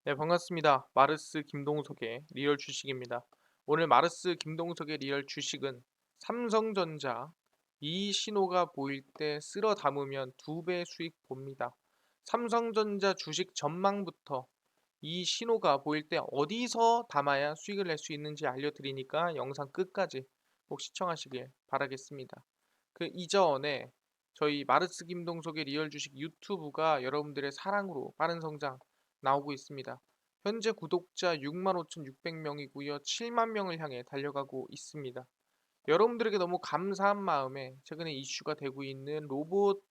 네, 반갑습니다. 마르스 김동석의 리얼 주식입니다. 오늘 마르스 김동석의 리얼 주식은 삼성전자 이 신호가 보일 때 쓸어 담으면 2배 수익 봅니다. 삼성전자 주식 전망부터 이 신호가 보일 때 어디서 담아야 수익을 낼 수 있는지 알려드리니까 영상 끝까지 꼭 시청하시길 바라겠습니다. 그 이전에 저희 마르스 김동석의 리얼 주식 유튜브가 여러분들의 사랑으로 빠른 성장 나오고 있습니다. 현재 구독자 65,600명이고요. 7만 명을 향해 달려가고 있습니다. 여러분들에게 너무 감사한 마음에 최근에 이슈가 되고 있는 로봇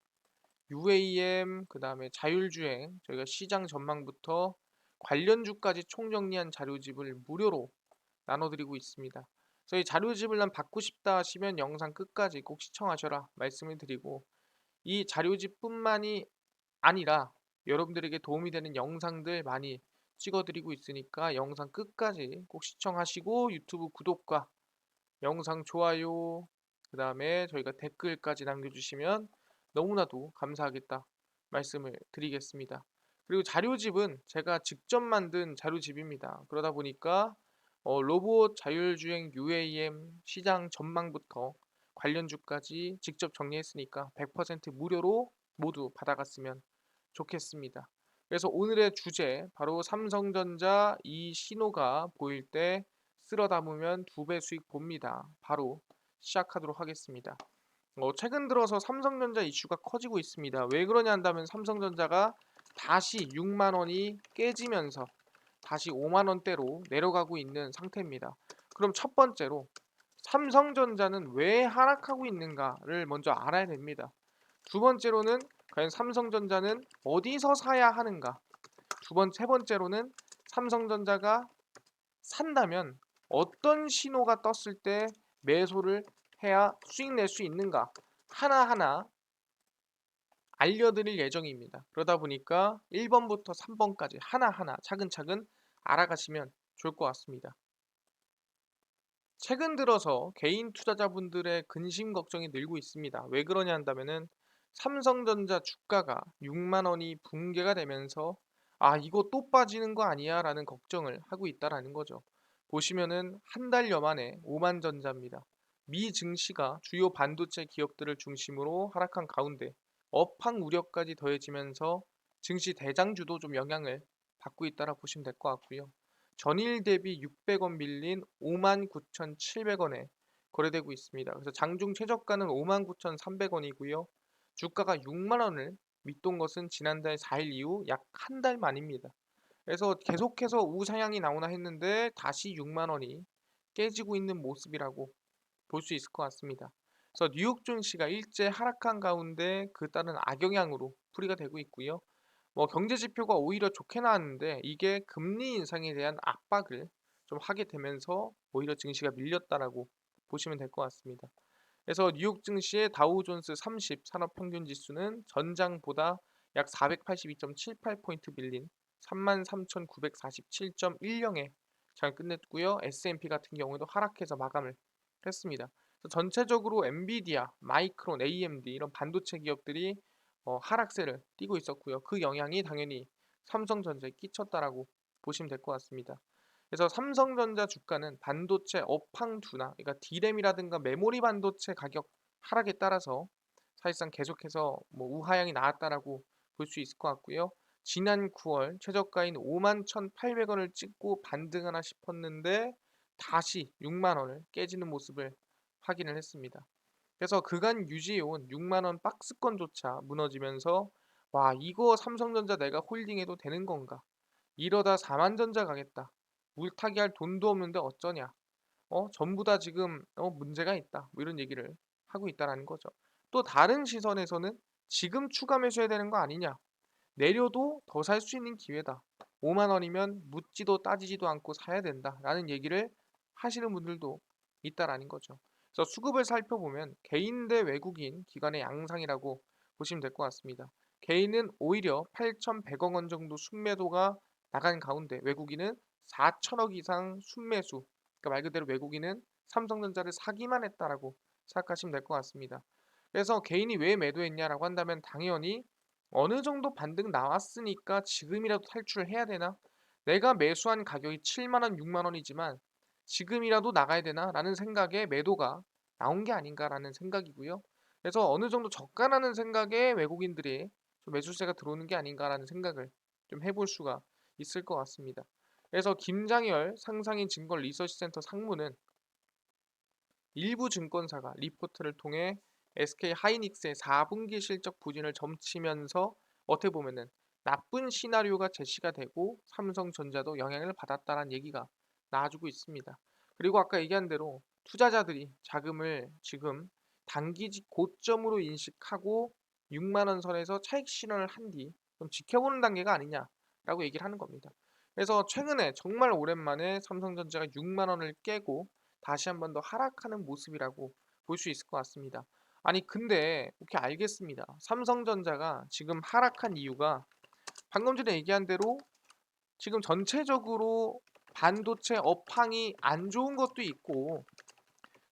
UAM, 그다음에 자율주행, 저희가 시장 전망부터 관련주까지 총정리한 자료집을 무료로 나눠드리고 있습니다. 저희 자료집을 난 받고 싶다 하시면 영상 끝까지 꼭 시청하셔라 말씀을 드리고, 이 자료집뿐만이 아니라 여러분들에게 도움이 되는 영상들 많이 찍어드리고 있으니까 영상 끝까지 꼭 시청하시고 유튜브 구독과 영상 좋아요, 그 다음에 저희가 댓글까지 남겨주시면 너무나도 감사하겠다 말씀을 드리겠습니다. 그리고 자료집은 제가 직접 만든 자료집입니다. 그러다 보니까 로봇 자율주행 UAM 시장 전망부터 관련주까지 직접 정리했으니까 100% 무료로 모두 받아갔으면 좋겠습니다. 그래서 오늘의 주제 바로 삼성전자 이 신호가 보일 때 쓸어 담으면 2배 수익 봅니다. 바로 시작하도록 하겠습니다. 최근 들어서 삼성전자 이슈가 커지고 있습니다. 왜 그러냐 한다면 삼성전자가 다시 6만 원이 깨지면서 다시 5만 원대로 내려가고 있는 상태입니다. 그럼 첫 번째로 삼성전자는 왜 하락하고 있는가를 먼저 알아야 됩니다. 두 번째로는 과연 삼성전자는 어디서 사야 하는가? 세 번째로는 삼성전자가 산다면 어떤 신호가 떴을 때 매수를 해야 수익 낼 수 있는가? 하나하나 알려드릴 예정입니다. 그러다 보니까 1번부터 3번까지 하나하나 차근차근 알아가시면 좋을 것 같습니다. 최근 들어서 개인 투자자분들의 근심 걱정이 늘고 있습니다. 왜 그러냐 한다면은 삼성전자 주가가 6만 원이 붕괴가 되면서 이거 또 빠지는 거 아니야? 라는 걱정을 하고 있다라는 거죠. 보시면은 한 달여 만에 5만 전자입니다. 미 증시가 주요 반도체 기업들을 중심으로 하락한 가운데 업황 우려까지 더해지면서 증시 대장주도 좀 영향을 받고 있다라 보시면 될 것 같고요. 전일 대비 600원 밀린 59,700원에 거래되고 있습니다. 그래서 장중 최저가는 59,300원이고요. 주가가 6만 원을 밑돈 것은 지난달 4일 이후 약 한 달 만입니다. 그래서 계속해서 우상향이 나오나 했는데 다시 6만 원이 깨지고 있는 모습이라고 볼 수 있을 것 같습니다. 그래서 뉴욕 증시가 일제 하락한 가운데 그 따른 악영향으로 풀이가 되고 있고요. 경제 지표가 오히려 좋게 나왔는데 이게 금리 인상에 대한 압박을 좀 하게 되면서 오히려 증시가 밀렸다라고 보시면 될 것 같습니다. 그래서 뉴욕 증시의 다우존스 30 산업평균 지수는 전장보다 약 482.78포인트 밀린 33,947.10에 잘 끝냈고요. S&P 같은 경우도 하락해서 마감을 했습니다. 그래서 전체적으로 엔비디아, 마이크론, AMD 이런 반도체 기업들이 하락세를 띠고 있었고요. 그 영향이 당연히 삼성전자에 끼쳤다라고 보시면 될 것 같습니다. 그래서 삼성전자 주가는 반도체 업황 둔화, 그러니까 D램이라든가 메모리 반도체 가격 하락에 따라서 사실상 계속해서 우하향이 나왔다라고 볼 수 있을 것 같고요. 지난 9월 최저가인 51,800원을 찍고 반등하나 싶었는데 다시 6만 원을 깨지는 모습을 확인을 했습니다. 그래서 그간 유지해온 6만 원 박스권조차 무너지면서 와, 이거 삼성전자 내가 홀딩해도 되는 건가? 이러다 4만 전자 가겠다. 물타기 할 돈도 없는데 어쩌냐? 전부 다 지금 문제가 있다. 이런 얘기를 하고 있다라는 거죠. 또 다른 시선에서는 지금 추가 매수해야 되는 거 아니냐? 내려도 더 살 수 있는 기회다. 5만 원이면 묻지도 따지지도 않고 사야 된다라는 얘기를 하시는 분들도 있다라는 거죠. 그래서 수급을 살펴보면 개인 대 외국인 기관의 양상이라고 보시면 될 것 같습니다. 개인은 오히려 8,100억 원 정도 순매도가 나간 가운데 외국인은 4천억 이상 순매수, 그러니까 말 그대로 외국인은 삼성전자를 사기만 했다라고 생각하시면 될 것 같습니다. 그래서 개인이 왜 매도했냐라고 한다면 당연히 어느 정도 반등 나왔으니까 지금이라도 탈출을 해야 되나? 내가 매수한 가격이 7만 원, 6만 원이지만 '지금이라도 나가야 되나?'라는 생각에 매도가 나온 게 아닌가라는 생각이고요. 그래서 어느 정도 저가라는 생각에 외국인들이 좀 매수세가 들어오는 게 아닌가라는 생각을 좀 해볼 수가 있을 것 같습니다. 그래서 김장열 상상인 증권 리서치 센터 상무는 일부 증권사가 리포트를 통해 SK 하이닉스의 4분기 실적 부진을 점치면서 어떻게 보면은 나쁜 시나리오가 제시가 되고 삼성전자도 영향을 받았다는 얘기가 나와주고 있습니다. 그리고 아까 얘기한 대로 투자자들이 자금을 지금 단기 고점으로 인식하고 6만 원 선에서 차익 실현을 한 뒤 좀 지켜보는 단계가 아니냐라고 얘기를 하는 겁니다. 그래서 최근에 정말 오랜만에 삼성전자가 6만 원을 깨고 다시 한 번 더 하락하는 모습이라고 볼 수 있을 것 같습니다. 아니 근데 오케이 알겠습니다. 삼성전자가 지금 하락한 이유가 방금 전에 얘기한 대로 지금 전체적으로 반도체 업황이 안 좋은 것도 있고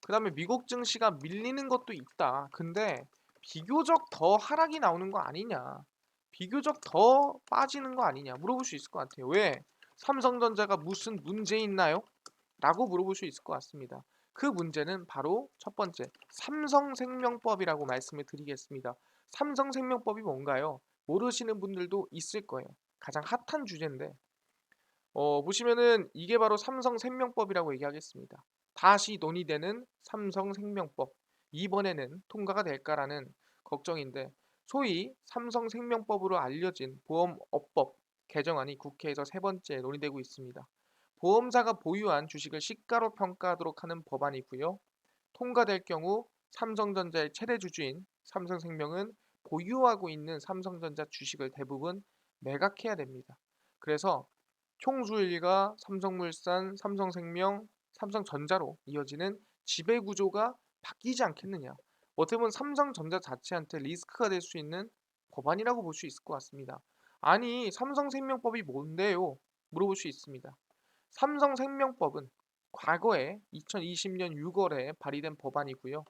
그다음에 미국 증시가 밀리는 것도 있다. 근데 비교적 더 하락이 나오는 거 아니냐? 비교적 더 빠지는 거 아니냐? 물어볼 수 있을 것 같아요. 왜? 삼성전자가 무슨 문제 있나요? 라고 물어볼 수 있을 것 같습니다. 그 문제는 바로 첫 번째, 삼성생명법이라고 말씀을 드리겠습니다. 삼성생명법이 뭔가요? 모르시는 분들도 있을 거예요. 가장 핫한 주제인데, 보시면은 이게 바로 삼성생명법이라고 얘기하겠습니다. 다시 논의되는 삼성생명법. 이번에는 통과가 될까라는 걱정인데, 소위 삼성생명법으로 알려진 보험업법 개정안이 국회에서 세 번째 논의되고 있습니다. 보험사가 보유한 주식을 시가로 평가하도록 하는 법안이고요. 통과될 경우 삼성전자의 최대 주주인 삼성생명은 보유하고 있는 삼성전자 주식을 대부분 매각해야 됩니다. 그래서 총수일가 삼성물산, 삼성생명, 삼성전자로 이어지는 지배구조가 바뀌지 않겠느냐. 어떻게 보면 삼성전자 자체한테 리스크가 될 수 있는 법안이라고 볼 수 있을 것 같습니다. 아니, 삼성생명법이 뭔데요? 물어볼 수 있습니다. 삼성생명법은 과거에 2020년 6월에 발의된 법안이고요.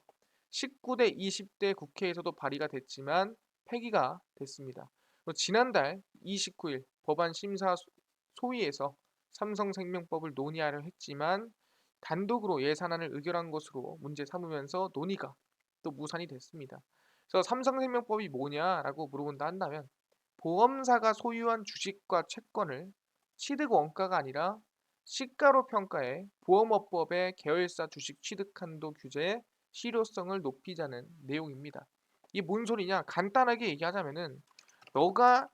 19대 20대 국회에서도 발의가 됐지만 폐기가 됐습니다. 지난달 29일 법안 심사 소위에서 삼성생명법을 논의하려 했지만 단독으로 예산안을 의결한 것으로 문제 삼으면서 논의가 또 무산이 됐습니다. 그래서 삼성생명법이 뭐냐라고 물어본다 한다면 보험사가 소유한 주식과 채권을 취득 원가가 아니라 시가로 평가해 보험업법의 계열사 주식 취득 한도 규제의 실효성을 높이자는 내용입니다. 이게 뭔 소리냐? 간단하게 얘기하자면은 너가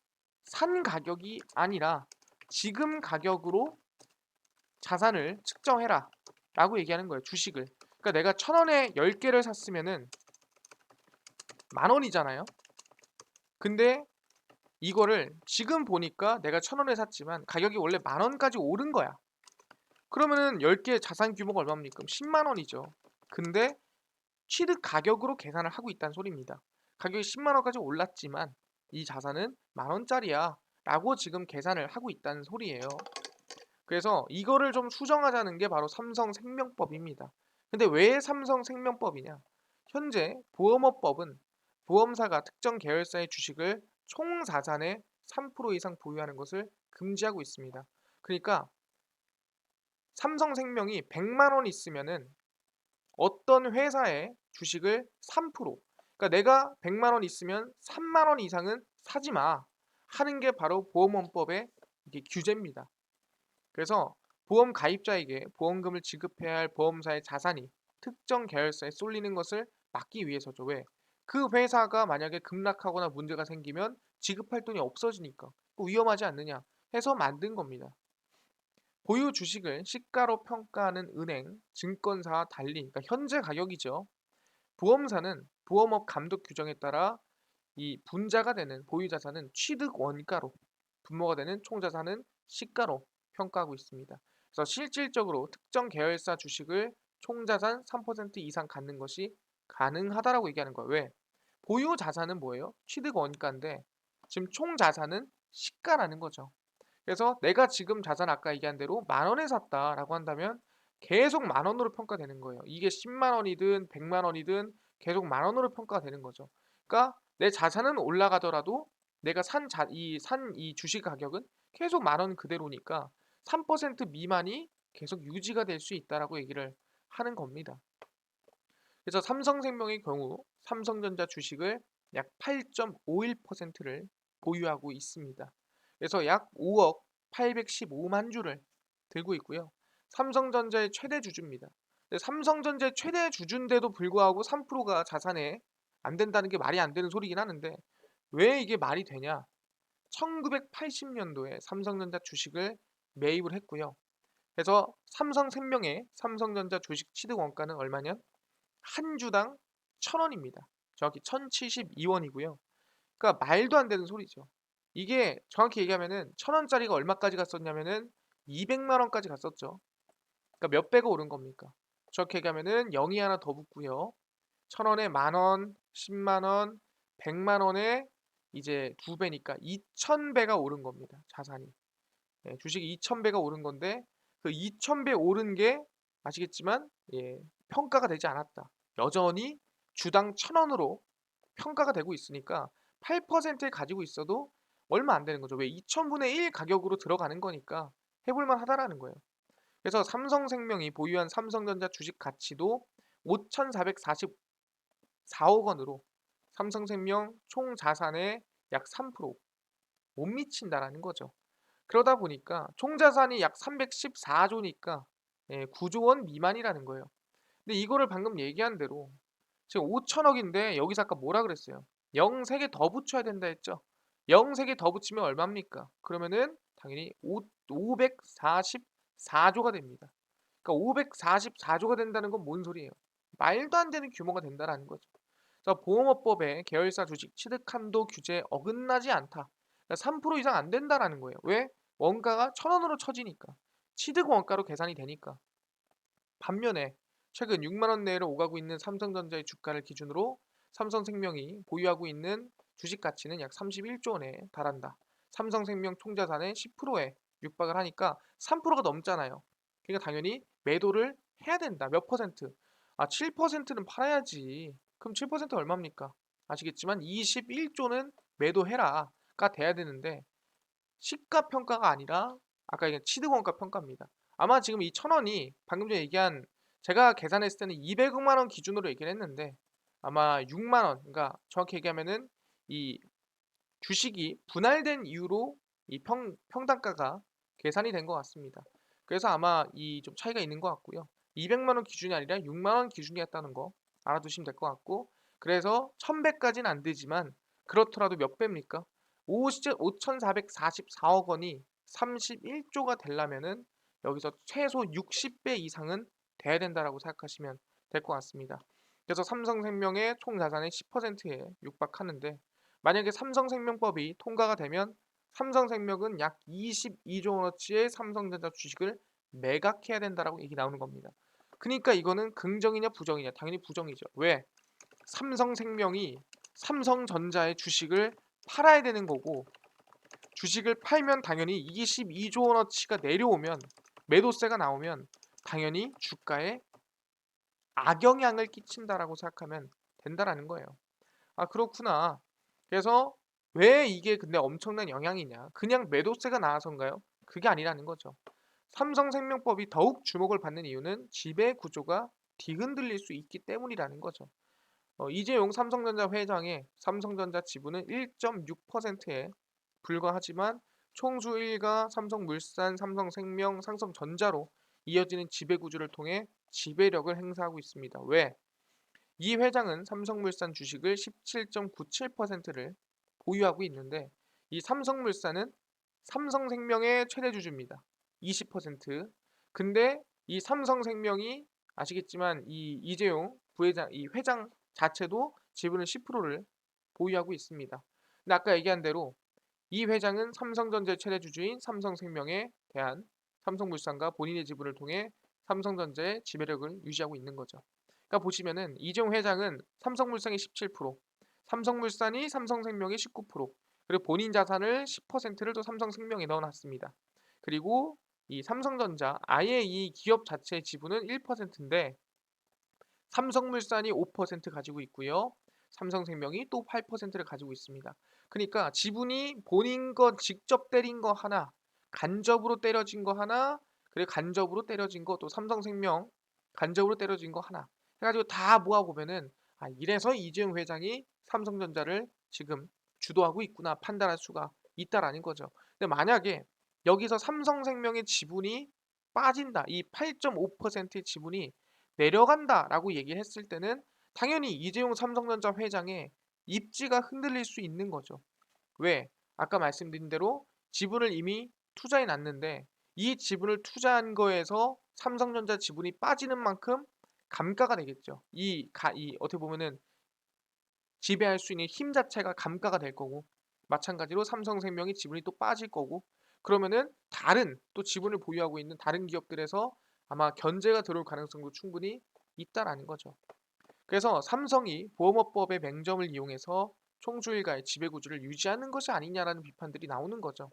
산 가격이 아니라 지금 가격으로 자산을 측정해라 라고 얘기하는 거예요. 주식을. 그러니까 내가 1,000원에 10개를 샀으면은 만 원이잖아요. 근데 이거를 지금 보니까 내가 1,000원에 샀지만 가격이 원래 만 원까지 오른 거야. 그러면은 10개 자산 규모가 얼마입니까? 10만 원이죠. 근데 취득 가격으로 계산을 하고 있다는 소리입니다. 가격이 10만 원까지 올랐지만 이 자산은 만 원짜리야 라고 지금 계산을 하고 있다는 소리예요. 그래서 이거를 좀 수정하자는 게 바로 삼성생명법입니다. 근데 왜 삼성생명법이냐? 현재 보험업법은 보험사가 특정 계열사의 주식을 총 자산의 3% 이상 보유하는 것을 금지하고 있습니다. 그러니까 삼성생명이 100만 원 있으면은 어떤 회사의 주식을 3%, 그러니까 내가 100만 원 있으면 3만 원 이상은 사지 마 하는 게 바로 보험업법의 이게 규제입니다. 그래서 보험 가입자에게 보험금을 지급해야 할 보험사의 자산이 특정 계열사에 쏠리는 것을 막기 위해서죠. 왜? 그 회사가 만약에 급락하거나 문제가 생기면 지급할 돈이 없어지니까 위험하지 않느냐 해서 만든 겁니다. 보유 주식을 시가로 평가하는 은행, 증권사와 달리, 그러니까 현재 가격이죠. 보험사는 보험업 감독 규정에 따라 이 분자가 되는 보유 자산은 취득 원가로, 분모가 되는 총 자산은 시가로 평가하고 있습니다. 그래서 실질적으로 특정 계열사 주식을 총 자산 3% 이상 갖는 것이 가능하다라고 얘기하는 거예요. 왜? 보유 자산은 뭐예요? 취득 원가인데 지금 총 자산은 시가라는 거죠. 그래서 내가 지금 자산 아까 얘기한 대로 만 원에 샀다라고 한다면 계속 만 원으로 평가되는 거예요. 이게 10만 원이든 100만 원이든 계속 만 원으로 평가가 되는 거죠. 그러니까 내 자산은 올라가더라도 내가 산 이 주식 가격은 계속 10,000원 그대로니까 3% 미만이 계속 유지가 될 수 있다라고 얘기를 하는 겁니다. 그래서 삼성생명의 경우 삼성전자 주식을 약 8.51%를 보유하고 있습니다. 그래서 약 5억 815만 주를 들고 있고요. 삼성전자의 최대 주주입니다. 근데 삼성전자의 최대 주주인데도 불구하고 3%가 자산에 안 된다는 게 말이 안 되는 소리긴 하는데 왜 이게 말이 되냐? 1980년도에 삼성전자 주식을 매입을 했고요. 그래서 삼성생명의 삼성전자 주식 취득 원가는 얼마냐? 한 주당 1,000원입니다. 정확히 1,072원이고요. 그러니까 말도 안 되는 소리죠. 이게 정확히 얘기하면은 1,000원짜리가 얼마까지 갔었냐면은 200만 원까지 갔었죠. 그러니까 몇 배가 오른 겁니까? 저렇게 얘기하면은 0이 하나 더 붙고요. 1,000원에 만 원, 10만 원, 100만 원에 이제 두 배니까 2,000배가 오른 겁니다. 자산이. 예, 주식이 2,000배가 오른 건데 그 2,000배 오른 게 아시겠지만 예, 평가가 되지 않았다. 여전히 주당 1,000원으로 평가가 되고 있으니까 8%를 가지고 있어도 얼마 안 되는 거죠. 왜 2,000분의 1 가격으로 들어가는 거니까 해볼 만하다라는 거예요. 그래서 삼성생명이 보유한 삼성전자 주식 가치도 5,444억 원으로 삼성생명 총 자산의 약 3%못 미친다라는 거죠. 그러다 보니까 총 자산이 약 314조니까 9조 원 미만이라는 거예요. 근데 이거를 방금 얘기한 대로 지금 5천억인데 여기서 아까 뭐라 그랬어요? 0 3개 더 붙여야 된다 했죠? 0 3개 더 붙이면 얼마입니까? 그러면은 당연히 544조가 됩니다. 그러니까 544조가 된다는 건 뭔 소리예요? 말도 안 되는 규모가 된다라는 거죠. 그래서 보험업법의 계열사 주식 취득 한도 규제에 어긋나지 않다. 그러니까 3% 이상 안 된다라는 거예요. 왜? 원가가 1,000원으로 쳐지니까. 취득 원가로 계산이 되니까. 반면에 최근 6만 원 내외로 오가고 있는 삼성전자의 주가를 기준으로 삼성생명이 보유하고 있는 주식 가치는 약 31조 원에 달한다. 삼성생명 총자산의 10%에 육박을 하니까 3%가 넘잖아요. 그러니까 당연히 매도를 해야 된다. 몇 퍼센트? 7%는 팔아야지. 그럼 7% 얼마입니까? 아시겠지만 21조는 매도해라가 돼야 되는데 시가 평가가 아니라 아까 얘기한 취득원가 평가입니다. 아마 지금 이 1,000원이 방금 전에 얘기한 제가 계산했을 때는 200억만 원 기준으로 얘기를 했는데 아마 6만 원, 그러니까 정확히 얘기하면은 이 주식이 분할된 이유로 이 평단가가 계산이 된 것 같습니다. 그래서 아마 이 좀 차이가 있는 것 같고요. 200만 원 기준이 아니라 6만 원 기준이었다는 거 알아두시면 될 것 같고 그래서 1,100까지는 안 되지만 그렇더라도 몇 배입니까? 5,444억 원이 31조가 되려면은 여기서 최소 60배 이상은 돼야 된다라고 생각하시면 될 것 같습니다. 그래서 삼성생명의 총 자산의 10%에 육박하는데 만약에 삼성생명법이 통과가 되면 삼성생명은 약 22조 원어치의 삼성전자 주식을 매각해야 된다라고 얘기 나오는 겁니다. 그러니까 이거는 긍정이냐 부정이냐? 당연히 부정이죠. 왜? 삼성생명이 삼성전자의 주식을 팔아야 되는 거고 주식을 팔면 당연히 22조 원어치가 내려오면 매도세가 나오면 당연히 주가에 악영향을 끼친다라고 생각하면 된다라는 거예요. 아 그렇구나. 그래서 왜 이게 근데 엄청난 영향이냐? 그냥 매도세가 나와서인가요? 그게 아니라는 거죠. 삼성생명법이 더욱 주목을 받는 이유는 지배 구조가 뒤흔들릴 수 있기 때문이라는 거죠. 이재용 삼성전자 회장의 삼성전자 지분은 1.6%에 불과하지만 총수 일가 삼성물산, 삼성생명, 삼성전자로 이어지는 지배 구조를 통해 지배력을 행사하고 있습니다. 왜? 이 회장은 삼성물산 주식을 17.97%를 보유하고 있는데 이 삼성물산은 삼성생명의 최대 주주입니다. 20%. 근데 이 삼성생명이 아시겠지만 이 이재용 부회장 이 회장 자체도 지분을 10%를 보유하고 있습니다. 근데 아까 얘기한 대로 이 회장은 삼성전자의 최대 주주인 삼성생명에 대한 삼성물산과 본인의 지분을 통해 삼성전자의 지배력을 유지하고 있는 거죠. 그러니까 보시면은 이재용 회장은 삼성물산이 17%, 삼성물산이 삼성생명이 19%, 그리고 본인 자산을 10%를 또 삼성생명에 넣어놨습니다. 그리고 이 삼성전자 아예 이 기업 자체의 지분은 1%인데 삼성물산이 5% 가지고 있고요. 삼성생명이 또 8%를 가지고 있습니다. 그러니까 지분이 본인 거 직접 때린 거 하나, 간접으로 때려진 거 하나, 그리고 간접으로 때려진 거 또 삼성생명 간접으로 때려진 거 하나 해가지고 다 모아 보면은 이래서 이재용 회장이 삼성전자를 지금 주도하고 있구나 판단할 수가 있다라는 거죠. 근데 만약에 여기서 삼성생명의 지분이 빠진다, 이 8.5%의 지분이 내려간다라고 얘기를 했을 때는 당연히 이재용 삼성전자 회장의 입지가 흔들릴 수 있는 거죠. 왜? 아까 말씀드린 대로 지분을 이미 투자해 놨는데 이 지분을 투자한 거에서 삼성전자 지분이 빠지는 만큼 감가가 되겠죠. 이 어떻게 보면은 지배할 수 있는 힘 자체가 감가가 될 거고, 마찬가지로 삼성생명이 지분이 또 빠질 거고, 그러면은 다른 또 지분을 보유하고 있는 다른 기업들에서 아마 견제가 들어올 가능성도 충분히 있다라는 거죠. 그래서 삼성이 보험업법의 맹점을 이용해서 총수일가의 지배구조를 유지하는 것이 아니냐라는 비판들이 나오는 거죠.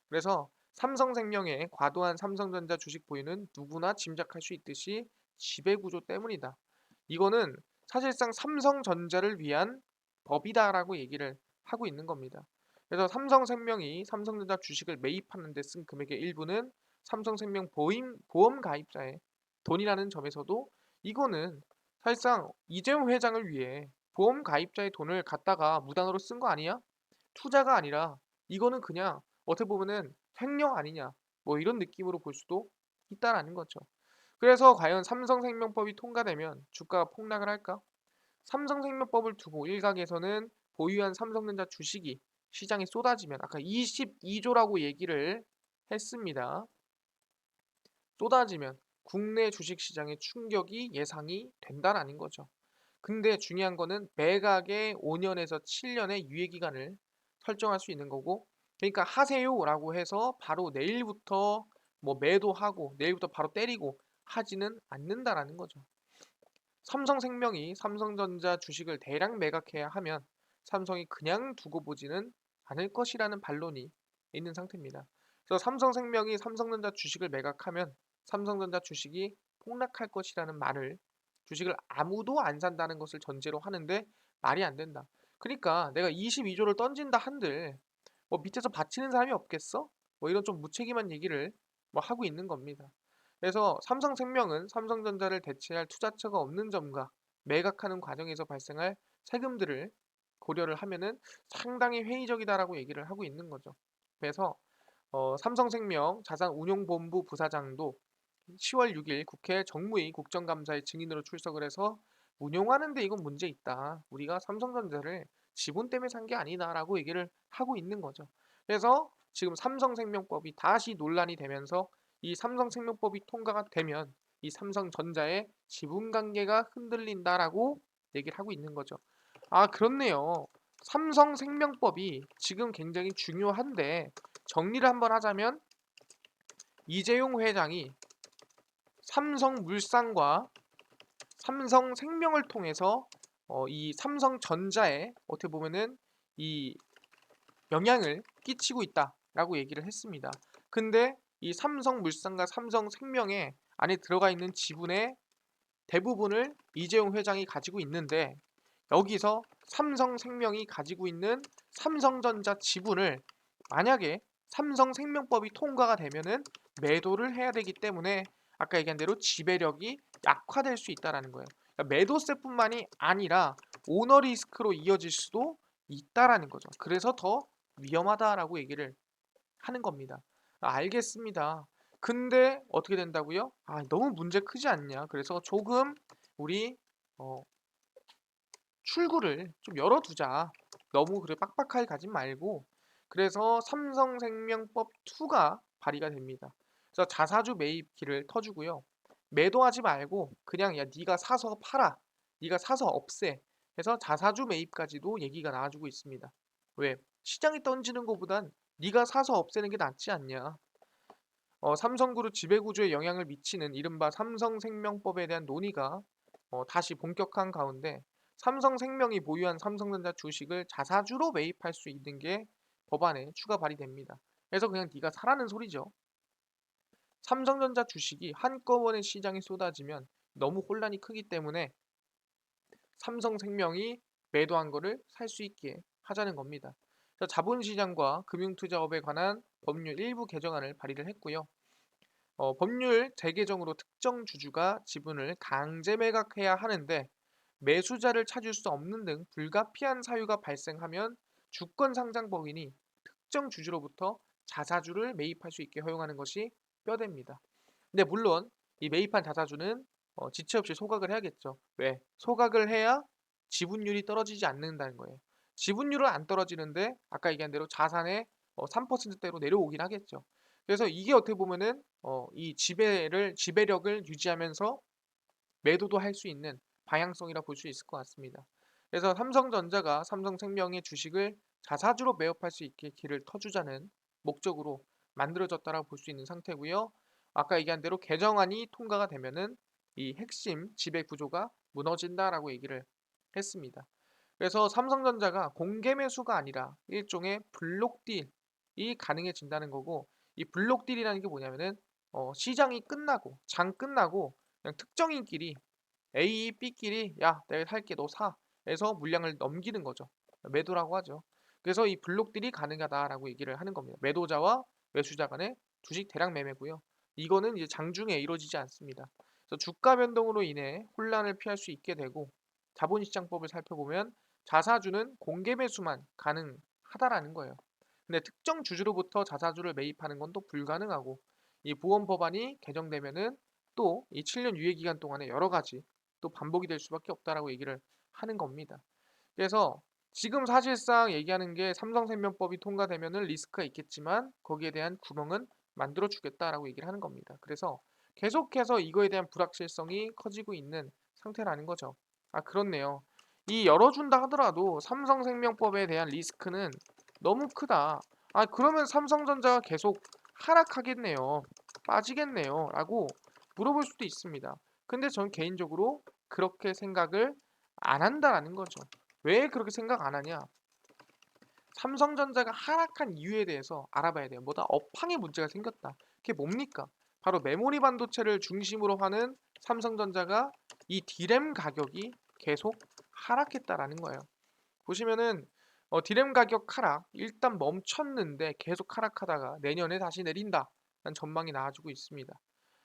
그래서 삼성생명의 과도한 삼성전자 주식 보유는 누구나 짐작할 수 있듯이 지배구조 때문이다. 이거는 사실상 삼성전자를 위한 법이다라고 얘기를 하고 있는 겁니다. 그래서 삼성생명이 삼성전자 주식을 매입하는 데 쓴 금액의 일부는 삼성생명 보험 가입자의 돈이라는 점에서도 이거는 사실상 이재용 회장을 위해 보험 가입자의 돈을 갖다가 무단으로 쓴 거 아니야? 투자가 아니라 이거는 그냥 어떻게 보면은 횡령 아니냐 뭐 이런 느낌으로 볼 수도 있다라는 거죠. 그래서 과연 삼성생명법이 통과되면 주가가 폭락을 할까? 삼성생명법을 두고 일각에서는 보유한 삼성전자 주식이 시장에 쏟아지면 아까 22조라고 얘기를 했습니다. 쏟아지면 국내 주식시장에 충격이 예상이 된다는 거죠. 근데 중요한 거는 매각의 5년에서 7년의 유예기간을 설정할 수 있는 거고, 그러니까 하세요라고 해서 바로 내일부터 뭐 매도하고 내일부터 바로 때리고 하지는 않는다라는 거죠. 삼성생명이 삼성전자 주식을 대량 매각해야 하면 삼성이 그냥 두고 보지는 않을 것이라는 반론이 있는 상태입니다. 그래서 삼성생명이 삼성전자 주식을 매각하면 삼성전자 주식이 폭락할 것이라는 말을, 주식을 아무도 안 산다는 것을 전제로 하는데 말이 안 된다. 그러니까 내가 22조를 던진다 한들 뭐 밑에서 받치는 사람이 없겠어? 뭐 이런 좀 무책임한 얘기를 뭐 하고 있는 겁니다. 그래서 삼성생명은 삼성전자를 대체할 투자처가 없는 점과 매각하는 과정에서 발생할 세금들을 고려를 하면은 상당히 회의적이다라고 얘기를 하고 있는 거죠. 그래서 삼성생명 자산운용본부 부사장도 10월 6일 국회 정무위 국정감사에 증인으로 출석을 해서 운용하는데 이건 문제 있다. 우리가 삼성전자를 지분 때문에 산 게 아니다라고 얘기를 하고 있는 거죠. 그래서 지금 삼성생명법이 다시 논란이 되면서 이 삼성생명법이 통과가 되면 이 삼성전자의 지분 관계가 흔들린다라고 얘기를 하고 있는 거죠. 그렇네요. 삼성생명법이 지금 굉장히 중요한데 정리를 한번 하자면 이재용 회장이 삼성물산과 삼성생명을 통해서 이 삼성전자에 어떻게 보면은 이 영향을 끼치고 있다라고 얘기를 했습니다. 근데 이 삼성물산과 삼성생명에 안에 들어가 있는 지분의 대부분을 이재용 회장이 가지고 있는데 여기서 삼성생명이 가지고 있는 삼성전자 지분을 만약에 삼성생명법이 통과가 되면은 매도를 해야 되기 때문에 아까 얘기한 대로 지배력이 약화될 수 있다라는 거예요. 그러니까 매도세뿐만이 아니라 오너 리스크로 이어질 수도 있다라는 거죠. 그래서 더 위험하다라고 얘기를 하는 겁니다. 알겠습니다. 근데 어떻게 된다고요? 너무 문제 크지 않냐? 그래서 조금 우리 어, 출구를 좀 열어두자. 너무 그래 빡빡하게 가지 말고. 그래서 삼성생명법 2가 발의가 됩니다. 그래서 자사주 매입기를 터주고요. 매도하지 말고 그냥 야 네가 사서 팔아. 네가 사서 없애. 해서 자사주 매입까지도 얘기가 나와주고 있습니다. 왜? 시장에 던지는 것보단 네가 사서 없애는 게 낫지 않냐. 삼성그룹 지배구조에 영향을 미치는 이른바 삼성생명법에 대한 논의가 다시 본격화한 가운데 삼성생명이 보유한 삼성전자 주식을 자사주로 매입할 수 있는 게 법안에 추가 발의됩니다. 그래서 그냥 네가 사라는 소리죠. 삼성전자 주식이 한꺼번에 시장에 쏟아지면 너무 혼란이 크기 때문에 삼성생명이 매도한 거를 살 수 있게 하자는 겁니다. 그래서 자본시장과 금융투자업에 관한 법률 일부 개정안을 발의를 했고요. 법률 재개정으로 특정 주주가 지분을 강제 매각해야 하는데 매수자를 찾을 수 없는 등 불가피한 사유가 발생하면 주권상장법인이 특정 주주로부터 자사주를 매입할 수 있게 허용하는 것이 뼈대입니다. 근데 물론 이 매입한 자사주는 지체 없이 소각을 해야겠죠. 왜? 소각을 해야 지분율이 떨어지지 않는다는 거예요. 지분율은 안 떨어지는데 아까 얘기한 대로 자산의 3%대로 내려오긴 하겠죠. 그래서 이게 어떻게 보면은 이 지배력을 유지하면서 매도도 할 수 있는 방향성이라 볼 수 있을 것 같습니다. 그래서 삼성전자가 삼성생명의 주식을 자사주로 매입할 수 있게 길을 터주자는 목적으로 만들어졌다라고 볼 수 있는 상태고요. 아까 얘기한 대로 개정안이 통과가 되면은 이 핵심 지배 구조가 무너진다라고 얘기를 했습니다. 그래서 삼성전자가 공개 매수가 아니라 일종의 블록 딜이 가능해진다는 거고, 이 블록 딜이라는 게 뭐냐면은 시장이 끝나고 장 끝나고 그냥 특정인끼리 A, B끼리 야 내가 살게 너 사. 해서 물량을 넘기는 거죠. 매도라고 하죠. 그래서 이 블록딜이 가능하다라고 얘기를 하는 겁니다. 매도자와 매수자 간의 주식 대량 매매고요. 이거는 이제 장중에 이루어지지 않습니다. 그래서 주가 변동으로 인해 혼란을 피할 수 있게 되고, 자본시장법을 살펴보면 자사주는 공개 매수만 가능하다라는 거예요. 근데 특정 주주로부터 자사주를 매입하는 건 또 불가능하고, 이 보험 법안이 개정되면은 또 이 7년 유예 기간 동안에 여러 가지 또 반복이 될 수밖에 없다라고 얘기를 하는 겁니다. 그래서 지금 사실상 얘기하는 게 삼성생명법이 통과되면은 리스크가 있겠지만 거기에 대한 구멍은 만들어 주겠다라고 얘기를 하는 겁니다. 그래서 계속해서 이거에 대한 불확실성이 커지고 있는 상태라는 거죠. 아, 그렇네요. 이 열어준다 하더라도 삼성생명법에 대한 리스크는 너무 크다. 아, 그러면 삼성전자가 계속 하락하겠네요. 빠지겠네요. 라고 물어볼 수도 있습니다. 근데 전 개인적으로 그렇게 생각을 안 한다라는 거죠. 왜 그렇게 생각 안 하냐? 삼성전자가 하락한 이유에 대해서 알아봐야 돼요. 뭐다? 업황에 문제가 생겼다. 그게 뭡니까? 바로 메모리 반도체를 중심으로 하는 삼성전자가 이 D램 가격이 계속 하락했다라는 거예요. 보시면은 D램 가격 하락 일단 멈췄는데 계속 하락하다가 내년에 다시 내린다. 라는 전망이 나와주고 있습니다.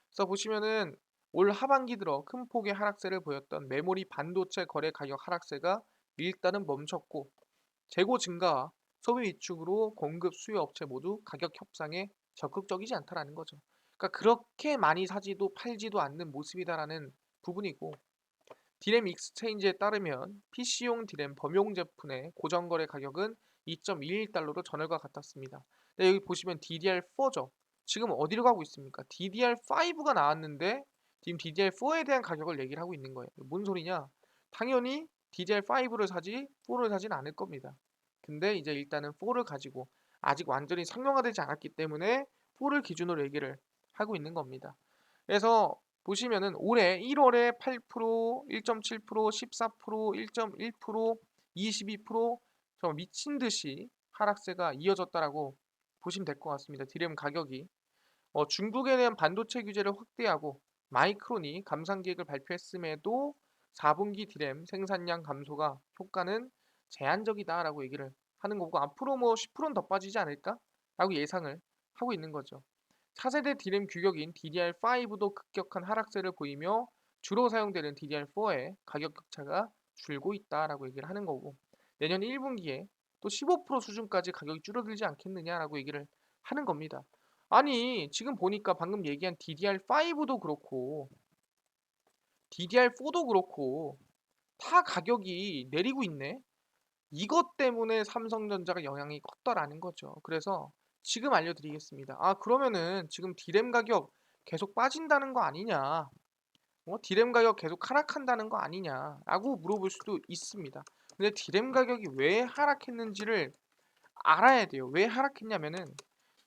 그래서 보시면은 올 하반기 들어 큰 폭의 하락세를 보였던 메모리 반도체 거래 가격 하락세가 일단은 멈췄고, 재고 증가와 소비 위축으로 공급 수요 업체 모두 가격 협상에 적극적이지 않다라는 거죠. 그러니까 그렇게 많이 사지도 팔지도 않는 모습이다라는 부분이고, 디램 익스체인지에 따르면 PC용 디램 범용 제품의 고정 거래 가격은 2.21달러로 전월과 같았습니다. 네, 여기 보시면 DDR4죠. 지금 어디로 가고 있습니까? DDR5가 나왔는데 지금 DDR4에 대한 가격을 얘기를 하고 있는 거예요. 뭔 소리냐? 당연히 DDR5를 사지 4를 사진 않을 겁니다. 근데 이제 일단은 4를 가지고 아직 완전히 상용화되지 않았기 때문에 4를 기준으로 얘기를 하고 있는 겁니다. 그래서 보시면은 올해 1월에 8%, 1.7%, 14%, 1.1%, 22% 정말 미친 듯이 하락세가 이어졌다라고 보시면 될 것 같습니다. 디램 가격이 중국에 대한 반도체 규제를 확대하고 마이크론이 감산 계획을 발표했음에도 4분기 디램 생산량 감소가 효과는 제한적이다라고 얘기를 하는 거고, 앞으로 뭐 10%는 더 빠지지 않을까라고 예상을 하고 있는 거죠. 차세대 디램 규격인 DDR5도 급격한 하락세를 보이며 주로 사용되는 DDR4의 가격 격차가 줄고 있다라고 얘기를 하는 거고, 내년 1분기에 또 15% 수준까지 가격이 줄어들지 않겠느냐라고 얘기를 하는 겁니다. 아니, 지금 보니까 방금 얘기한 DDR5도 그렇고 DDR4도 그렇고 다 가격이 내리고 있네. 이것 때문에 삼성전자가 영향이 컸다라는 거죠. 그래서 지금 알려드리겠습니다. 아, 그러면은 지금 디램 가격 계속 빠진다는 거 아니냐? 디램 가격 계속 하락한다는 거 아니냐라고 물어볼 수도 있습니다. 근데 디램 가격이 왜 하락했는지를 알아야 돼요. 왜 하락했냐면은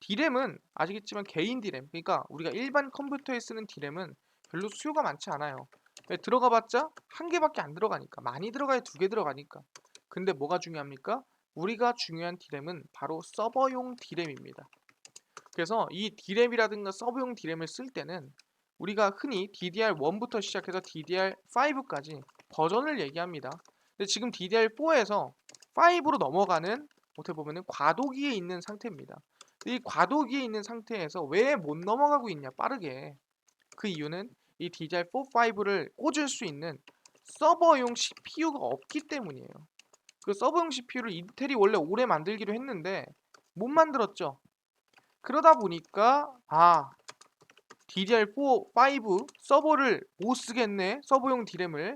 디램은 아시겠지만 개인 디램, 그러니까 우리가 일반 컴퓨터에 쓰는 디램은 별로 수요가 많지 않아요. 들어가 봤자 한 개밖에 안 들어가니까, 많이 들어가야 두 개 들어가니까. 근데 뭐가 중요합니까? 우리가 중요한 디램은 바로 서버용 디램입니다. 그래서 이 디램이라든가 서버용 디램을 쓸 때는 우리가 흔히 DDR1부터 시작해서 DDR5까지 버전을 얘기합니다. 근데 지금 DDR4에서 5로 넘어가는 어떻게 보면은 과도기에 있는 상태입니다. 이 과도기에 있는 상태에서 왜 못 넘어가고 있냐 빠르게. 그 이유는 이 DDR4, 5를 꽂을 수 있는 서버용 CPU가 없기 때문이에요. 그 서버용 CPU를 인텔이 원래 오래 만들기로 했는데 못 만들었죠. 그러다 보니까 DDR4, 5 서버를 못 쓰겠네. 서버용 D램을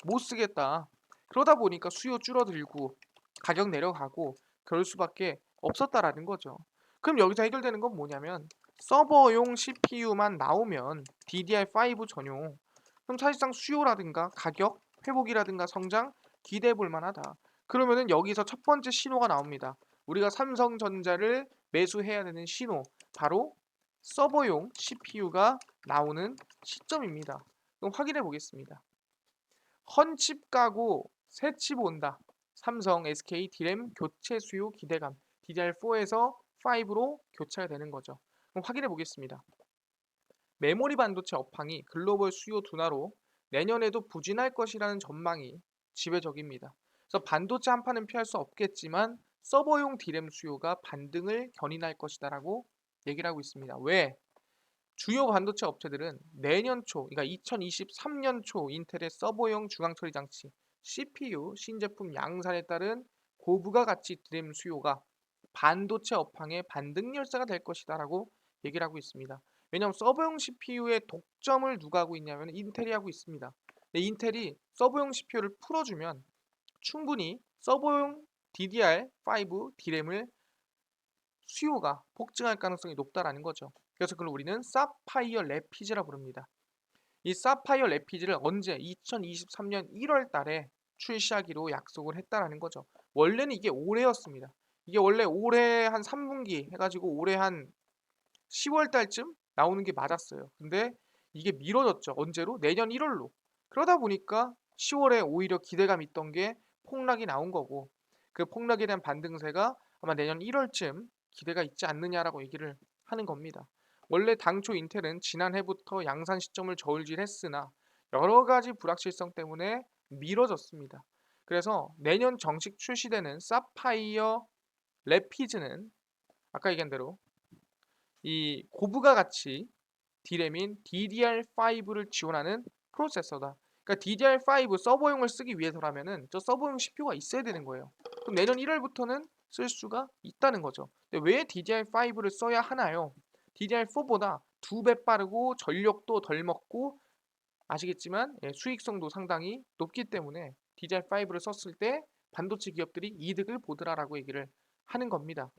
못 쓰겠다. 그러다 보니까 수요 줄어들고 가격 내려가고 그럴 수밖에 없었다라는 거죠. 그럼 여기서 해결되는 건 뭐냐면 서버용 CPU만 나오면 DDR5 전용 그럼 사실상 수요라든가 가격 회복이라든가 성장 기대해 볼 만하다. 그러면은 여기서 첫 번째 신호가 나옵니다. 우리가 삼성전자를 매수해야 되는 신호 바로 서버용 CPU가 나오는 시점입니다. 그럼 확인해 보겠습니다. 헌칩 가고 새 칩 온다. 삼성, SK, D램 교체 수요 기대감. DDR4에서 5로 교체가 되는 거죠. 그럼 확인해 보겠습니다. 메모리 반도체 업황이 글로벌 수요 둔화로 내년에도 부진할 것이라는 전망이 지배적입니다. 그래서 반도체 한판은 피할 수 없겠지만 서버용 D램 수요가 반등을 견인할 것이다라고 얘기를 하고 있습니다. 왜? 주요 반도체 업체들은 내년 초, 그러니까 2023년 초 인텔의 서버용 중앙처리 장치 CPU 신제품 양산에 따른 고부가 가치 DRAM 수요가 반도체 업황의 반등 열쇠가 될 것이다라고 얘기를 하고 있습니다. 왜냐하면 서버용 CPU의 독점을 누가 하고 있냐면 인텔이 하고 있습니다. 근데 인텔이 서버용 CPU를 풀어주면 충분히 서버용 DDR5 D램을 수요가 폭증할 가능성이 높다라는 거죠. 그래서 그걸 우리는 사파이어 레피즈라 부릅니다. 이 사파이어 레피즈를 언제 2023년 1월 달에 출시하기로 약속을 했다라는 거죠. 원래는 이게 올해였습니다. 이게 원래 올해 한 3분기 해가지고 올해 한 10월 달쯤 나오는 게 맞았어요. 근데 이게 미뤄졌죠. 언제로? 내년 1월로. 그러다 보니까 10월에 오히려 기대감 있던 게 폭락이 나온 거고 그 폭락에 대한 반등세가 아마 내년 1월쯤 기대가 있지 않느냐라고 얘기를 하는 겁니다. 원래 당초 인텔은 지난해부터 양산 시점을 저울질했으나 여러 가지 불확실성 때문에 미뤄졌습니다. 그래서 내년 정식 출시되는 사파이어 레피즈는 아까 얘기한 대로 이 고부가 가치 D램인 DDR5를 지원하는 프로세서다. 그러니까 DDR5 서버용을 쓰기 위해서라면은 저 서버용 CPU가 있어야 되는 거예요. 그럼 내년 1월부터는 쓸 수가 있다는 거죠. 근데 왜 DDR5를 써야 하나요? DDR4보다 2배 빠르고 전력도 덜 먹고 아시겠지만 수익성도 상당히 높기 때문에 DDR5를 썼을 때 반도체 기업들이 이득을 보더라라고 얘기를 하는 겁니다.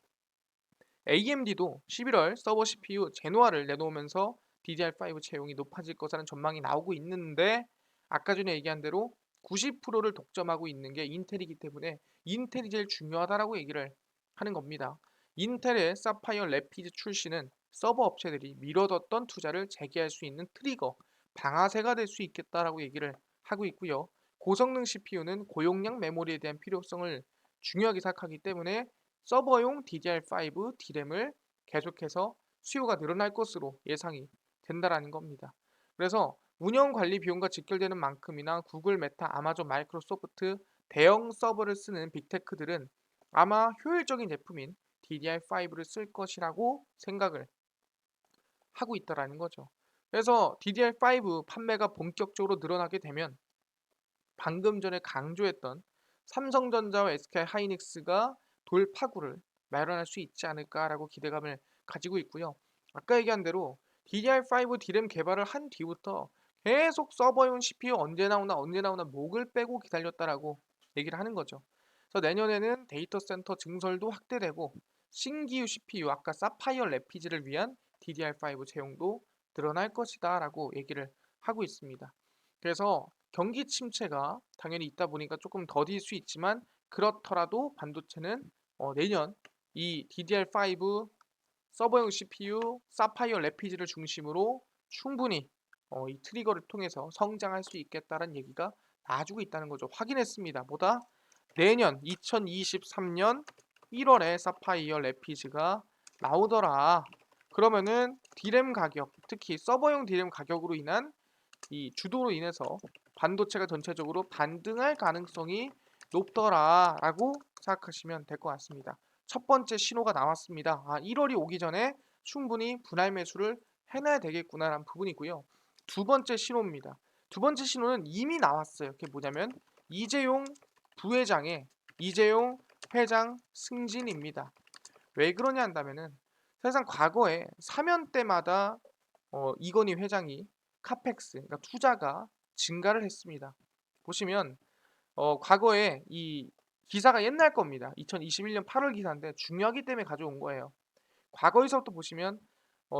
AMD도 11월 서버 CPU 제노아를 내놓으면서 DDR5 채용이 높아질 것이라는 전망이 나오고 있는데 아까 전에 얘기한 대로 90%를 독점하고 있는 게 인텔이기 때문에 인텔이 제일 중요하다라고 얘기를 하는 겁니다. 인텔의 사파이어 레피즈 출시는 서버 업체들이 미뤄뒀던 투자를 재개할 수 있는 트리거, 방아쇠가 될 수 있겠다라고 얘기를 하고 있고요. 고성능 CPU는 고용량 메모리에 대한 필요성을 중요하게 생각하기 때문에 서버용 DDR5 D램을 계속해서 수요가 늘어날 것으로 예상이 된다라는 겁니다. 그래서 운영 관리 비용과 직결되는 만큼이나 구글, 메타, 아마존, 마이크로소프트 대형 서버를 쓰는 빅테크들은 아마 효율적인 제품인 DDR5를 쓸 것이라고 생각을 하고 있다라는 거죠. 그래서 DDR5 판매가 본격적으로 늘어나게 되면 방금 전에 강조했던 삼성전자와 SK 하이닉스가 돌파구를 마련할 수 있지 않을까라고 기대감을 가지고 있고요. 아까 얘기한 대로 DDR5 D램 개발을 한 뒤부터 계속 서버용 CPU 언제 나오나 목을 빼고 기다렸다라고 얘기를 하는 거죠. 그래서 내년에는 데이터 센터 증설도 확대되고 신기후 CPU 아까 사파이어 레피즈를 위한 DDR5 채용도 늘어날 것이다라고 얘기를 하고 있습니다. 그래서 경기 침체가 당연히 있다 보니까 조금 더딜 수 있지만 그렇더라도 반도체는 내년 이 DDR5 서버용 CPU 사파이어 레피즈를 중심으로 충분히 이 트리거를 통해서 성장할 수 있겠다는 얘기가 나와주고 있다는 거죠. 확인했습니다. 보다 내년 2023년 1월에 사파이어 레피즈가 나오더라. 그러면은 D램 가격, 특히 서버용 D램 가격으로 인한 이 주도로 인해서 반도체가 전체적으로 반등할 가능성이 높더라라고 생각하시면 될 것 같습니다. 첫 번째 신호가 나왔습니다. 1월이 오기 전에 충분히 분할 매수를 해놔야 되겠구나라는 부분이고요. 두 번째 신호입니다. 두 번째 신호는 이미 나왔어요. 그게 뭐냐면 이재용 부회장의 이재용 회장 승진입니다. 왜 그러냐 한다면은 사실상 과거에 사면 때마다 이건희 회장이 카펙스, 그러니까 투자가 증가를 했습니다. 보시면 과거에 이 기사가 옛날 겁니다. 2021년 8월 기사인데 중요하기 때문에 가져온 거예요. 과거에서부터 보시면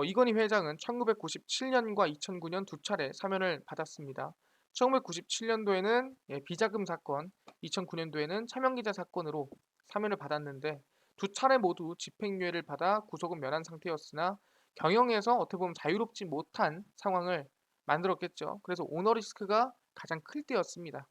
이건희 회장은 1997년과 2009년 두 차례 사면을 받았습니다. 1997년도에는 비자금 사건, 2009년도에는 차명기자 사건으로 사면을 받았는데 두 차례 모두 집행유예를 받아 구속은 면한 상태였으나 경영에서 어떻게 보면 자유롭지 못한 상황을 만들었겠죠. 그래서 오너 리스크가 가장 클 때였습니다.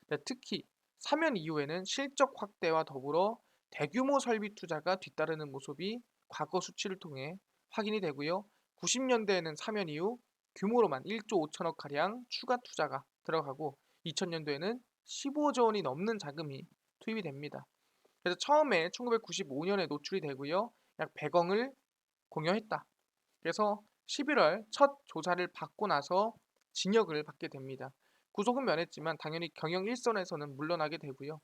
네, 특히 사면 이후에는 실적 확대와 더불어 대규모 설비 투자가 뒤따르는 모습이 과거 수치를 통해 확인이 되고요. 90년대에는 사면 이후 규모로만 1조 5천억 가량 추가 투자가 들어가고 2000년도에는 15조 원이 넘는 자금이 투입이 됩니다. 그래서 처음에 1995년에 노출이 되고요. 약 100억을 공여했다. 그래서 11월 첫 조사를 받고 나서 징역을 받게 됩니다. 구속은 면했지만 당연히 경영 일선에서는 물러나게 되고요.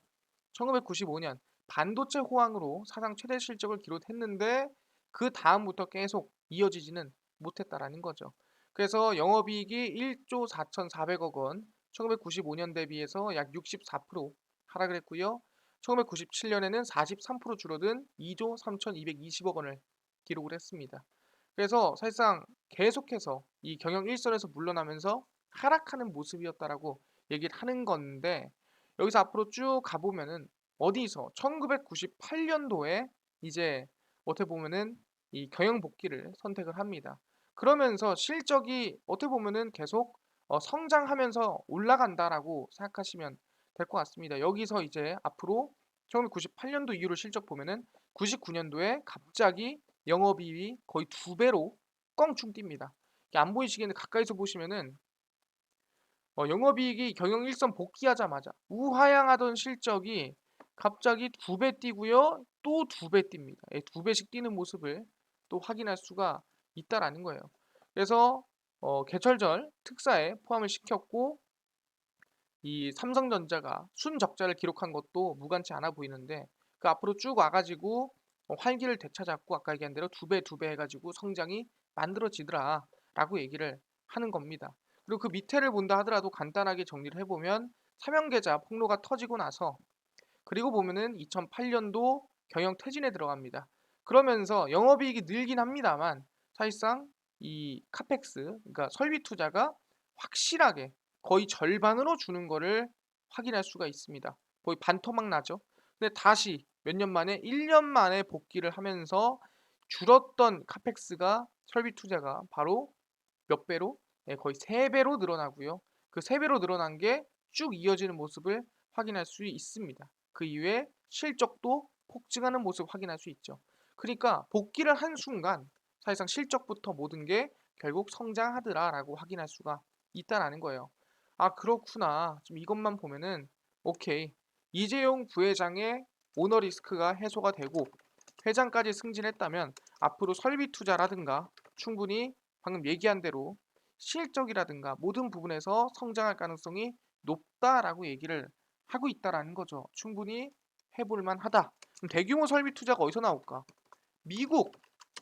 1995년 반도체 호황으로 사상 최대 실적을 기록했는데 그 다음부터 계속 이어지지는 못했다라는 거죠. 그래서 영업이익이 1조 4,400억 원, 1995년 대비해서 약 64% 하락을 했고요. 1997년에는 43% 줄어든 2조 3,220억 원을 기록을 했습니다. 그래서 사실상 계속해서 이 경영 일선에서 물러나면서 하락하는 모습이었다라고 얘기를 하는 건데 여기서 앞으로 쭉 가보면은 어디서 1998년도에 이제 어떻게 보면은 이 경영 복귀를 선택을 합니다. 그러면서 실적이 어떻게 보면은 계속 성장하면서 올라간다라고 생각하시면 될 것 같습니다. 여기서 이제 앞으로 1998년도 이후로 실적 보면은 99년도에 갑자기 영업이익이 거의 두 배로 껑충 뜁니다. 이게 안 보이시겠는데 가까이서 보시면은 영업이익이 경영 일선 복귀하자마자 우하향하던 실적이 갑자기 두 배 뛰고요. 또 두 배 뜁니다. 두 배씩 뛰는 모습을 또 확인할 수가 있다라는 거예요. 그래서 개철절 특사에 포함을 시켰고 이 삼성전자가 순적자를 기록한 것도 무관치 않아 보이는데 그 앞으로 쭉 와가지고 활기를 되찾았고 아까 얘기한 대로 두 배 해가지고 성장이 만들어지더라라고 얘기를 하는 겁니다. 그리고 그 밑에를 본다 하더라도 간단하게 정리를 해보면 사명계좌 폭로가 터지고 나서 그리고 보면은 2008년도 경영 퇴진에 들어갑니다. 그러면서 영업이익이 늘긴 합니다만 사실상 이 카펙스, 그러니까 설비 투자가 확실하게 거의 절반으로 주는 거를 확인할 수가 있습니다. 거의 반토막 나죠. 근데 다시 몇 년 만에 1년 만에 복귀를 하면서 줄었던 카펙스가 설비 투자가 바로 몇 배로? 거의 3배로 늘어나고요. 그 3배로 늘어난 게 쭉 이어지는 모습을 확인할 수 있습니다. 그 이후에 실적도 폭증하는 모습을 확인할 수 있죠. 그러니까 복귀를 한 순간 사실상 실적부터 모든 게 결국 성장하더라라고 확인할 수가 있다라는 거예요. 그렇구나. 좀 이것만 보면은 오케이. 이재용 부회장의 오너 리스크가 해소가 되고 회장까지 승진했다면 앞으로 설비 투자라든가 충분히 방금 얘기한 대로 실적이라든가 모든 부분에서 성장할 가능성이 높다라고 얘기를 하고 있다라는 거죠. 충분히 해볼 만하다. 그럼 대규모 설비 투자가 어디서 나올까? 미국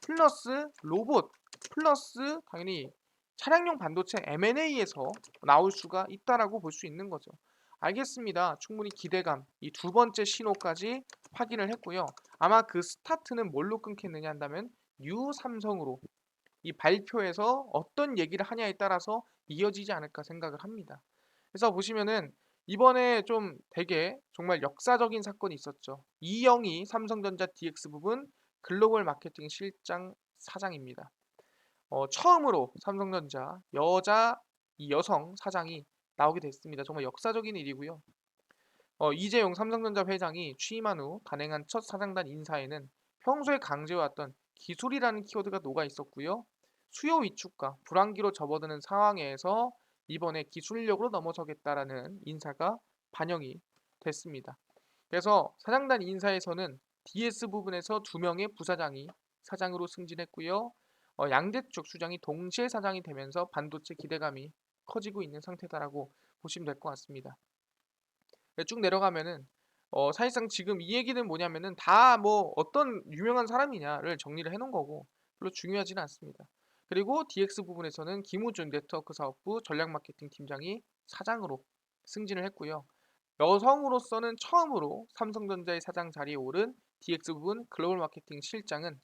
플러스 로봇 플러스 당연히 차량용 반도체 M&A에서 나올 수가 있다라고 볼 수 있는 거죠. 알겠습니다. 충분히 기대감 이 두 번째 신호까지 확인을 했고요. 아마 그 스타트는 뭘로 끊겠느냐 한다면 뉴 삼성으로 이 발표에서 어떤 얘기를 하냐에 따라서 이어지지 않을까 생각을 합니다. 그래서 보시면은 이번에 좀 되게 정말 역사적인 사건이 있었죠. 이영희 삼성전자 DX 부분 글로벌 마케팅 실장 사장입니다. 처음으로 삼성전자 이 여성 사장이 나오게 됐습니다. 정말 역사적인 일이고요. 이재용 삼성전자 회장이 취임한 후 단행한 첫 사장단 인사에는 평소에 강조해왔던 기술이라는 키워드가 녹아 있었고요. 수요 위축과 불황기로 접어드는 상황에서 이번에 기술력으로 넘어서겠다라는 인사가 반영이 됐습니다. 그래서 사장단 인사에서는 DS 부분에서 2명의 부사장이 사장으로 승진했고요. 양대 쪽 수장이 동시에 사장이 되면서 반도체 기대감이 커지고 있는 상태다라고 보시면 될 것 같습니다. 쭉 내려가면은 사실상 지금 이 얘기는 뭐냐면은 다 뭐 어떤 유명한 사람이냐를 정리를 해 놓은 거고 별로 중요하지는 않습니다. 그리고 DX 부분에서는 김우준 네트워크 사업부 전략 마케팅 팀장이 사장으로 승진을 했고요. 여성으로서는 처음으로 삼성전자의 사장 자리에 오른 DX 부분 글로벌 마케팅 실장은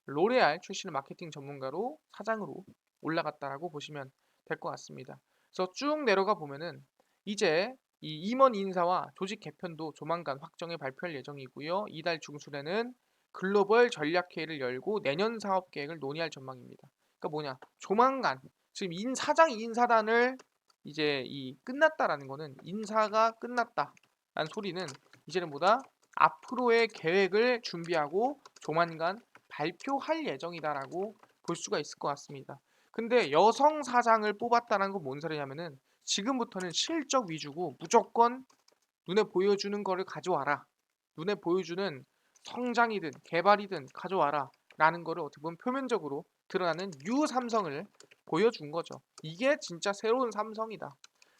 로레알 출신의 마케팅 전문가로 사장으로 올라갔다라고 보시면 될 것 같습니다. 그래서 쭉 내려가 보면은 이제 이 임원 인사와 조직 개편도 조만간 확정해 발표할 예정이고요. 이달 중순에는 글로벌 전략회의를 열고 내년 사업 계획을 논의할 전망입니다. 그러니까 뭐냐? 조만간 지금 사장 인사단을 이제 이 끝났다라는 거는 인사가 끝났다라는 소리는 이제는 뭐다? 앞으로의 계획을 준비하고 조만간 발표할 예정이다라고 볼 수가 있을 것 같습니다. 근데 여성 사장을 뽑았다는 건 뭔 소리냐면은 지금부터는 실적 위주고 무조건 눈에 보여주는 거를 가져와라. 눈에 보여주는 성장이든 개발이든 가져와라. 라는 거를 어떻게 보면 표면적으로 드러나는 뉴 삼성을 보여준 거죠. 이게 진짜 새로운 삼성이다.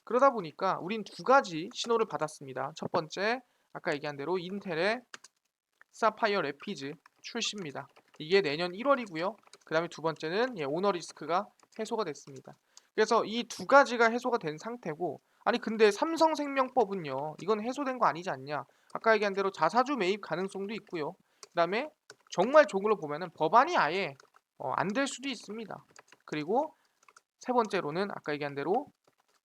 그러다 보니까 우린 두 가지 신호를 받았습니다. 첫 번째, 아까 얘기한 대로 인텔의 사파이어 레피즈 출시입니다. 이게 내년 1월이고요. 그 다음에 두 번째는 오너 리스크가 해소가 됐습니다. 그래서 이 두 가지가 해소가 된 상태고, 아니 근데 삼성생명법은요, 이건 해소된 거 아니지 않냐? 아까 얘기한 대로 자사주 매입 가능성도 있고요. 그 다음에 정말 종으로 보면은 법안이 아예 안 될 수도 있습니다. 그리고 세 번째로는 아까 얘기한 대로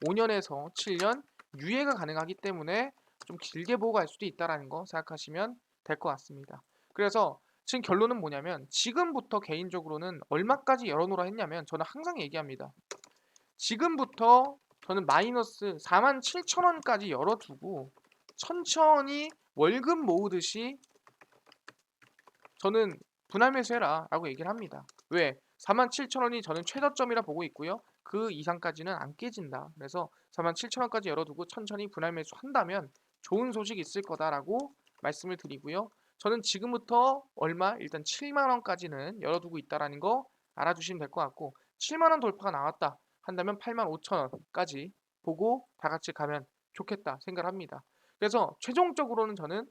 5년에서 7년 유예가 가능하기 때문에 좀 길게 보고 갈 수도 있다라는 거 생각하시면 될 것 같습니다. 그래서 지금 결론은 뭐냐면 지금부터 개인적으로는 얼마까지 열어놓으라 했냐면 저는 항상 얘기합니다. 지금부터 저는 마이너스 47,000원까지 열어두고 천천히 월급 모으듯이 저는 분할 매수해라 라고 얘기를 합니다. 왜? 47,000원이 저는 최저점이라 보고 있고요. 그 이상까지는 안 깨진다. 그래서 47,000원까지 열어두고 천천히 분할 매수한다면 좋은 소식이 있을 거다라고 말씀을 드리고요. 저는 지금부터 얼마? 일단 7만 원까지는 열어두고 있다라는 거 알아주시면 될 것 같고 7만 원 돌파가 나왔다 한다면 8만 5천 원까지 보고 다 같이 가면 좋겠다 생각을 합니다. 그래서 최종적으로는 저는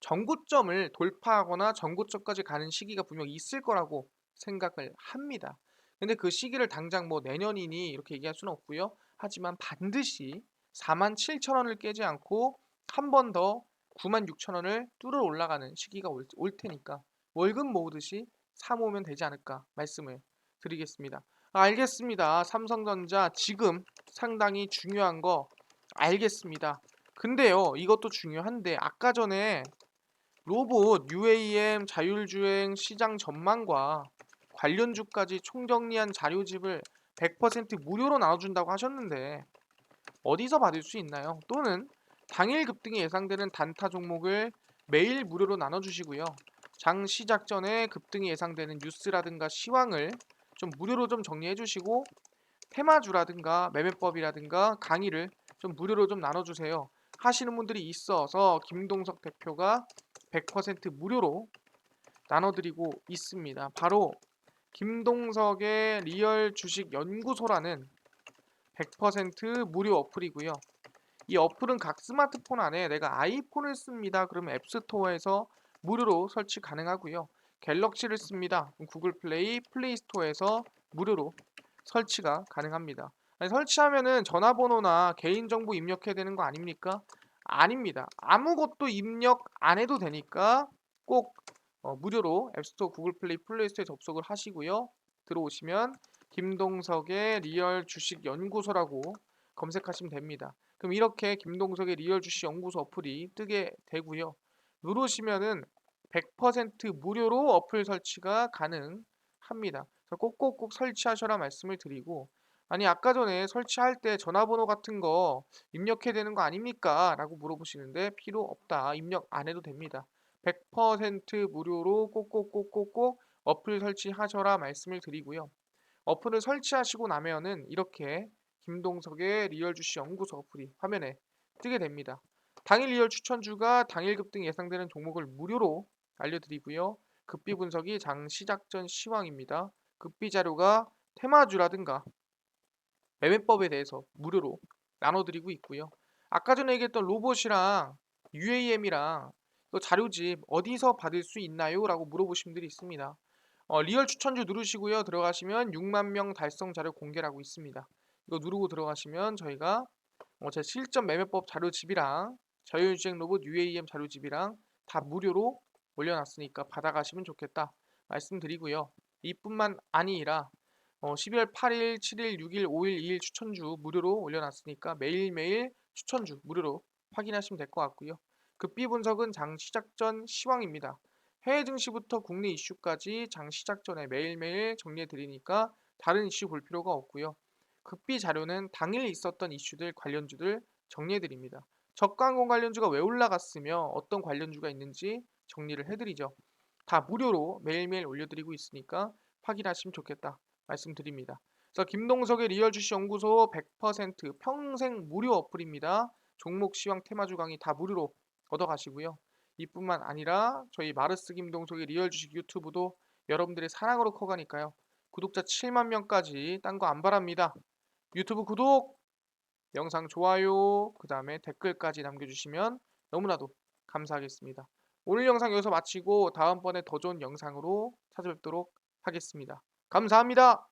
정고점을 돌파하거나 정고점까지 가는 시기가 분명히 있을 거라고 생각을 합니다. 근데 그 시기를 당장 뭐 내년이니 이렇게 얘기할 수는 없고요. 하지만 반드시 47,000원을 깨지 않고 한 번 더 96,000원을 뚫어 올라가는 시기가 올 테니까 월급 모으듯이 사 모으면 되지 않을까 말씀을 드리겠습니다. 알겠습니다. 삼성전자 지금 상당히 중요한 거 알겠습니다. 근데요, 이것도 중요한데 아까 전에 로봇, UAM, 자율주행 시장 전망과 관련주까지 총정리한 자료집을 100% 무료로 나눠준다고 하셨는데 어디서 받을 수 있나요? 또는 당일 급등이 예상되는 단타 종목을 매일 무료로 나눠주시고요. 장 시작 전에 급등이 예상되는 뉴스라든가 시황을 좀 무료로 좀 정리해 주시고 테마주라든가 매매법이라든가 강의를 좀 무료로 좀 나눠주세요. 하시는 분들이 있어서 김동석 대표가 100% 무료로 나눠드리고 있습니다. 바로 김동석의 리얼 주식 연구소라는 100% 무료 어플이고요. 이 어플은 각 스마트폰 안에 내가 아이폰을 씁니다. 그러면 앱스토어에서 무료로 설치 가능하고요. 갤럭시를 씁니다. 구글 플레이, 플레이 스토어에서 무료로 설치가 가능합니다. 아니, 설치하면은 전화번호나 개인정보 입력해야 되는 거 아닙니까? 아닙니다. 아무것도 입력 안 해도 되니까 꼭 무료로 앱스토어, 구글 플레이, 플레이 스토어에 접속을 하시고요. 들어오시면 김동석의 리얼 주식 연구소라고 검색하시면 됩니다. 그럼 이렇게 김동석의 리얼 주식 연구소 어플이 뜨게 되고요. 누르시면은 100% 무료로 어플 설치가 가능합니다. 그래서 꼭꼭꼭 설치하셔라 말씀을 드리고 아니 아까 전에 설치할 때 전화번호 같은 거 입력해야 되는 거 아닙니까? 라고 물어보시는데 필요 없다. 입력 안 해도 됩니다. 100% 무료로 꼭꼭꼭꼭꼭 어플 설치하셔라 말씀을 드리고요. 어플을 설치하시고 나면은 이렇게 김동석의 리얼 주식 연구소 어플이 화면에 뜨게 됩니다. 당일 리얼 추천주가 당일 급등 예상되는 종목을 무료로 알려드리고요. 급비 분석이 장 시작 전 시황입니다. 급비 자료가 테마주라든가 매매법에 대해서 무료로 나눠드리고 있고요. 아까 전에 얘기했던 로봇이랑 UAM이랑 또 자료집 어디서 받을 수 있나요? 라고 물어보신 분들이 있습니다. 리얼 추천주 누르시고요. 들어가시면 6만 명 달성 자료 공개라고 있습니다. 이거 누르고 들어가시면 저희가 제 실전 매매법 자료집이랑 자율주행 로봇 UAM 자료집이랑 다 무료로 올려놨으니까 받아가시면 좋겠다 말씀드리고요. 이뿐만 아니라 12월 8일, 7일, 6일, 5일, 2일 추천주 무료로 올려놨으니까 매일매일 추천주 무료로 확인하시면 될 것 같고요. 급비 분석은 장 시작 전 시황입니다. 해외 증시부터 국내 이슈까지 장 시작 전에 매일매일 정리해 드리니까 다른 이슈 볼 필요가 없고요. 급비 자료는 당일 있었던 이슈들 관련주들 정리해 드립니다. 저가항공 관련주가 왜 올라갔으며 어떤 관련주가 있는지 정리를 해드리죠. 다 무료로 매일매일 올려드리고 있으니까 확인하시면 좋겠다 말씀드립니다. 그래서 김동석의 리얼 주식 연구소 100% 평생 무료 어플입니다. 종목 시황 테마주 강의 다 무료로 얻어가시고요. 이뿐만 아니라 저희 마르스 김동석의 리얼 주식 유튜브도 여러분들의 사랑으로 커가니까요. 구독자 7만 명까지 딴 거 안 바랍니다. 유튜브 구독, 영상 좋아요, 그 다음에 댓글까지 남겨주시면 너무나도 감사하겠습니다. 오늘 영상 여기서 마치고 다음번에 더 좋은 영상으로 찾아뵙도록 하겠습니다. 감사합니다.